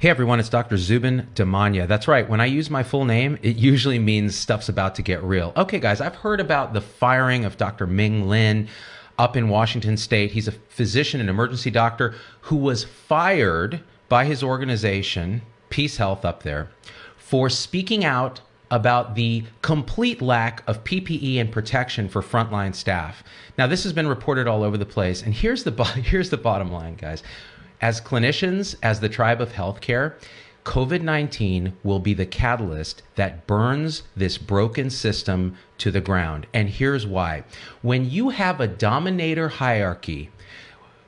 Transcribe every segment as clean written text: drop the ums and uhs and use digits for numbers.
Hey everyone, it's Dr. Zubin Damania. That's right, when I use my full name, it usually means stuff's about to get real. Okay guys, I've heard about the firing of Dr. Min Lin up in Washington State. He's a physician and emergency doctor who was fired by his organization, Peace Health up there, for speaking out about the complete lack of PPE and protection for frontline staff. Now, this has been reported all over the place, and here's the bottom line, guys. As clinicians, as the tribe of healthcare, COVID-19 will be the catalyst that burns this broken system to the ground. And here's why. When you have a dominator hierarchy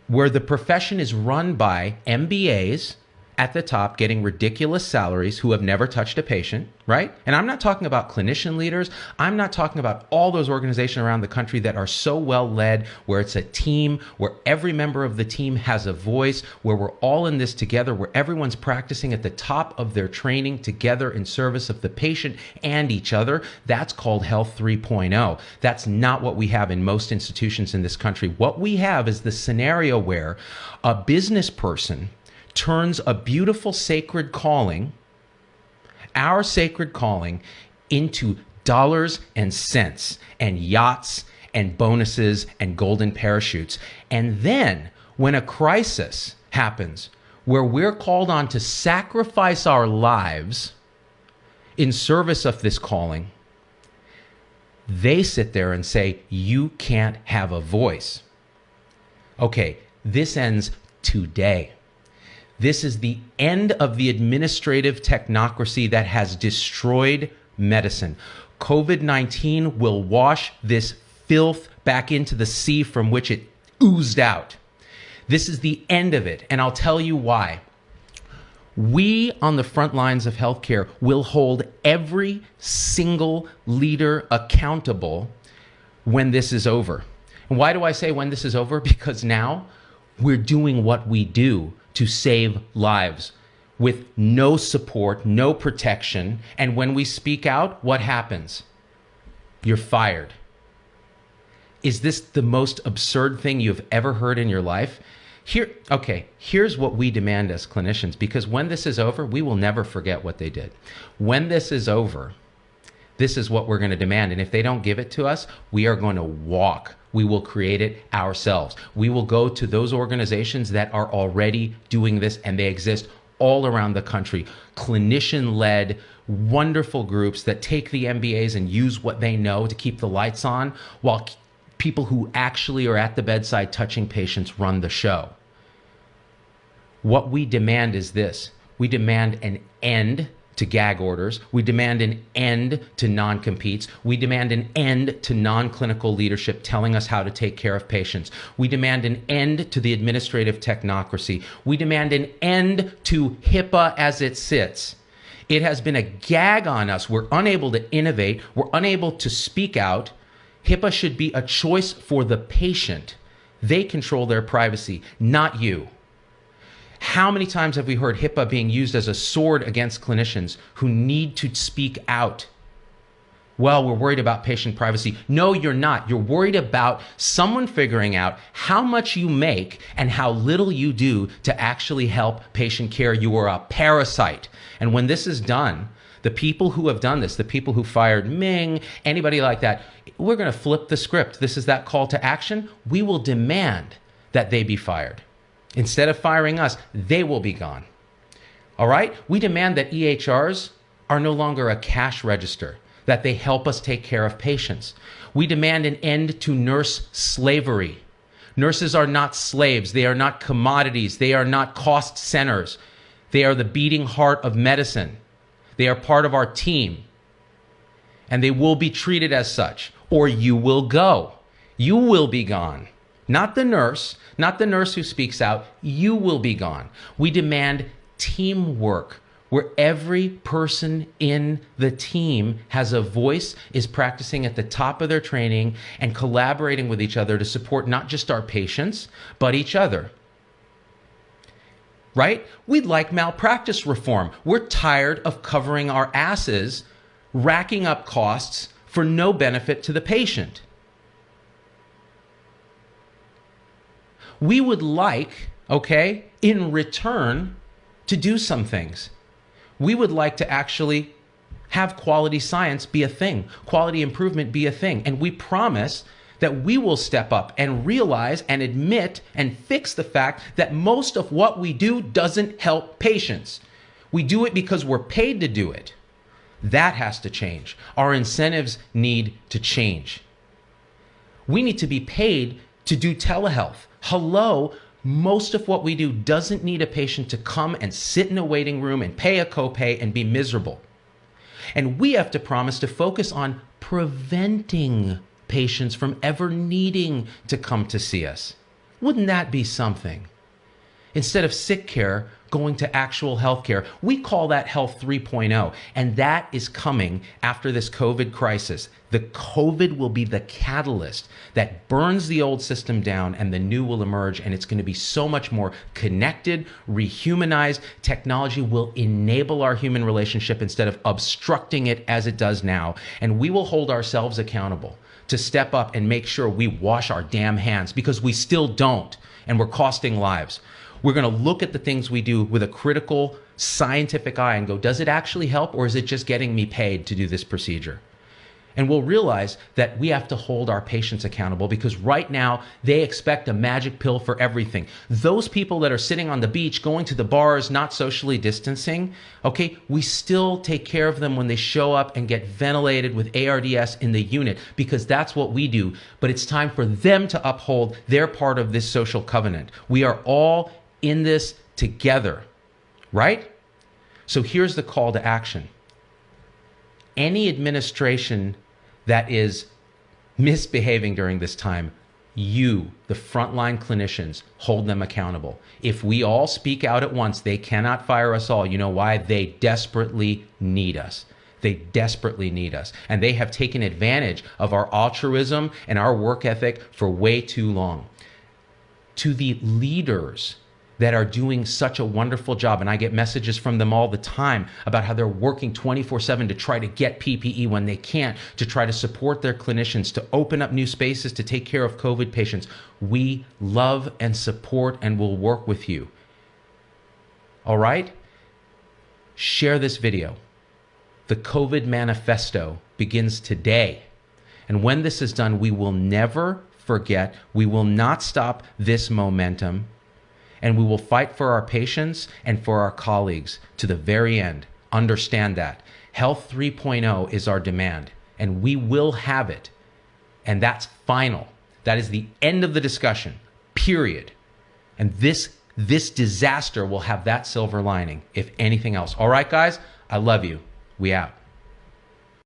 where the profession is run by MBAs at the top getting ridiculous salaries who have never touched a patient, right? And I'm not talking about clinician leaders. I'm not talking about all those organizations around the country that are so well led, where it's a team, where every member of the team has a voice, where we're all in this together, where everyone's practicing at the top of their training together in service of the patient and each other. That's called Health 3.0. That's not what we have in most institutions in this country. What we have is the scenario where a business person turns a beautiful sacred calling, our sacred calling, into dollars and cents and yachts and bonuses and golden parachutes. And then when a crisis happens where we're called on to sacrifice our lives in service of this calling, they sit there and say, you can't have a voice. Okay, this ends today. This is the end of the administrative technocracy that has destroyed medicine. COVID-19 will wash this filth back into the sea from which it oozed out. This is the end of it, and I'll tell you why. We on the front lines of healthcare will hold every single leader accountable when this is over. And why do I say when this is over? Because now we're doing what we do to save lives with no support, no protection. And when we speak out, what happens? You're fired. Is this the most absurd thing you've ever heard in your life? Here's what we demand as clinicians, because when this is over, we will never forget what they did. When this is over, this is what we're going to demand. And if they don't give it to us, we are going to walk. We will create it ourselves. We will go to those organizations that are already doing this, and they exist all around the country. Clinician-led, wonderful groups that take the MBAs and use what they know to keep the lights on, while people who actually are at the bedside touching patients run the show. What we demand is this. We demand an end to gag orders. We demand an end to non-competes. We demand an end to non-clinical leadership telling us how to take care of patients. We demand an end to the administrative technocracy. We demand an end to HIPAA as it sits. It has been a gag on us. We're unable to innovate. We're unable to speak out. HIPAA should be a choice for the patient. They control their privacy, not you. How many times have we heard HIPAA being used as a sword against clinicians who need to speak out? Well, we're worried about patient privacy. No, you're not. You're worried about someone figuring out how much you make and how little you do to actually help patient care. You are a parasite. And when this is done, the people who have done this, the people who fired Ming, anybody like that, we're going to flip the script. This is that call to action. We will demand that they be fired. Instead of firing us, they will be gone. All right? We demand that EHRs are no longer a cash register, that they help us take care of patients. We demand an end to nurse slavery. Nurses are not slaves. They are not commodities. They are not cost centers. They are the beating heart of medicine. They are part of our team. And they will be treated as such, or you will go. You will be gone. Not the nurse who speaks out, you will be gone. We demand teamwork, where every person in the team has a voice, is practicing at the top of their training and collaborating with each other to support not just our patients, but each other. Right? We'd like malpractice reform. We're tired of covering our asses, racking up costs for no benefit to the patient. We would like, okay, in return, to do some things. We would like to actually have quality science be a thing, quality improvement be a thing. And we promise that we will step up and realize and admit and fix the fact that most of what we do doesn't help patients. We do it because we're paid to do it. That has to change. Our incentives need to change. We need to be paid to do telehealth. Hello, most of what we do doesn't need a patient to come and sit in a waiting room and pay a copay and be miserable. And we have to promise to focus on preventing patients from ever needing to come to see us. Wouldn't that be something? Instead of sick care, going to actual health care. We call that Health 3.0, and that is coming after this COVID crisis. The COVID will be the catalyst that burns the old system down, and the new will emerge, and it's going to be so much more connected, rehumanized. Technology will enable our human relationship instead of obstructing it as it does now, and we will hold ourselves accountable to step up and make sure we wash our damn hands, because we still don't, and we're costing lives. We're going to look at the things we do with a critical scientific eye and go, does it actually help, or is it just getting me paid to do this procedure? And we'll realize that we have to hold our patients accountable, because right now they expect a magic pill for everything. Those people that are sitting on the beach, going to the bars, not socially distancing, okay, we still take care of them when they show up and get ventilated with ARDS in the unit, because that's what we do. But it's time for them to uphold their part of this social covenant. We are all in this together, right? So here's the call to action. Any administration that is misbehaving during this time, you, the frontline clinicians, hold them accountable. If we all speak out at once, they cannot fire us all. You know why? They desperately need us. They desperately need us. And they have taken advantage of our altruism and our work ethic for way too long. To the leaders that are doing such a wonderful job, and I get messages from them all the time about how they're working 24/7 to try to get PPE when they can't, to try to support their clinicians, to open up new spaces to take care of COVID patients. We love and support and will work with you. All right? Share this video. The COVID Manifesto begins today. And when this is done, we will never forget. We will not stop this momentum. And we will fight for our patients and for our colleagues to the very end. Understand that. Health 3.0 is our demand, and we will have it. And that's final. That is the end of the discussion, period. And this disaster will have that silver lining, if anything else. All right, guys, I love you. We out.